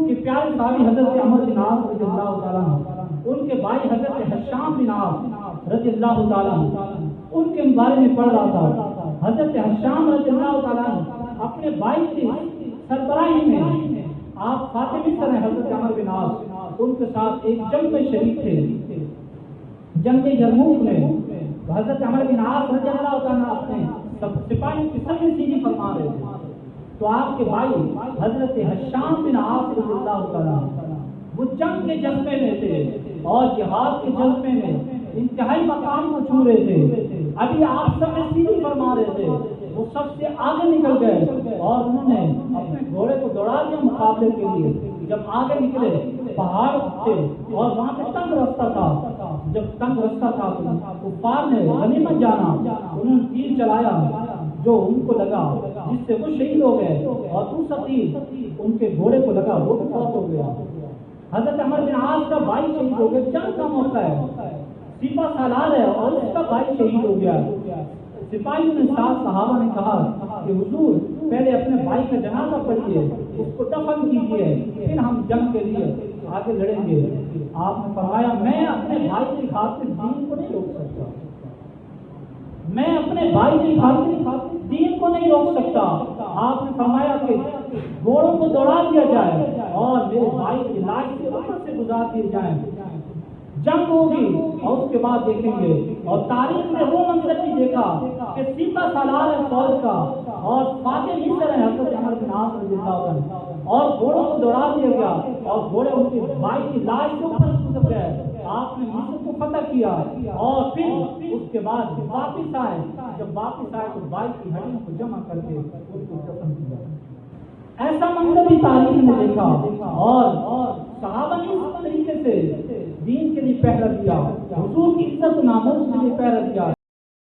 کے پیارے صحابی حضرت عمر بن عاص رضی اللہ تعالیٰ عنہ، ان کے بھائی حضرت حشام بن عاص رضی اللہ تعالیٰ عنہ، ان کے بارے میں پڑھ رہا تھا۔ حضرت حشام رضی اللہ تعالیٰ عنہ اپنے بھائی کی سربراہی میں آپ فاتح مصر ہیں حضرت عمر بن عاص، ان کے ساتھ ایک جنگ میں شریک تھے، جنگ یرموک میں حضرت عمر بن عاص رضی اللہ تعالیٰ اپنے سپاہیوں کی سب سیدھی فرما رہے تھے، تو آپ کے بھائی حضرت حشام بن عاص رضی اللہ تعالیٰ وہ جنگ کے جذبے میں تھے اور جہاد کے جذبے میں انتہائی مقام کو چھو رہے تھے۔ ابھی آپ سب سیدھی فرما رہے تھے، وہ سب سے آگے نکل گئے اور انہوں نے اپنے گھوڑے کو دوڑا دیا مقابلے کے لیے۔ جب آگے نکلے پہاڑ تھے اور وہاں پہ تنگ رستہ تھا، جب تنگ رستہ تھا تو کفار نے غنیمت جانا، انہوں نے تیر چلایا جو ان کو لگا، جس سے وہ شہید ہو گئے، اور دوسرا تیر ان کے گھوڑے کو لگا، وہ بھی فوت ہو گیا۔ حضرت عمر بن عاص کا بھائی شہید ہو گیا، جنگ کا موقع ہے، سپہ سالار ہے اور اس کا بھائی شہید ہو گیا۔ سپاہیوں نے ساتھ صحابہ نے کہا کہ حضور پہلے اپنے بھائی کا جنازہ پڑھیے، اس کو دفن کیجیے، پھر ہم جنگ کے لیے آگے لڑیں گے۔ آپ نے فرمایا میں اپنے بھائی کی خاطر دین کو نہیں روک سکتا، میں اپنے بھائی کی خاطر دین کو نہیں روک سکتا۔ آپ نے فرمایا کہ گھوڑوں کو دوڑا دیا جائے اور میرے بھائی کی لاش کے اوپر سے گزار دیے جائیں، جنگ ہوگی اور اس کے بعد دیکھیں گے۔ اور تاریخ میں وہ منظر بھی دیکھا کہ سپہ سالار ہے فوج کا اور فاتح مصر ہے حضرت عمر بن عاص رضی اللہ عنہ، اور گھوڑوں کو دوڑا دیا گیا اور گھوڑے ان کے بھائی کی لاش کے اوپر گزر گئے۔ آپ نے مصر کو فتح کیا اور پھر اس کے بعد واپس آئے، جب واپس آئے تو بھائی کی ہڈیوں کو جمع کر کے ان کو دفن کیا۔ ایسا منظر بھی تاریخ میں دیکھا، اور صحابہ نے اس طریقے سے دین کے لیے پہرا دیا، حضور کی عزت و ناموس کے لیے پہرا دیا۔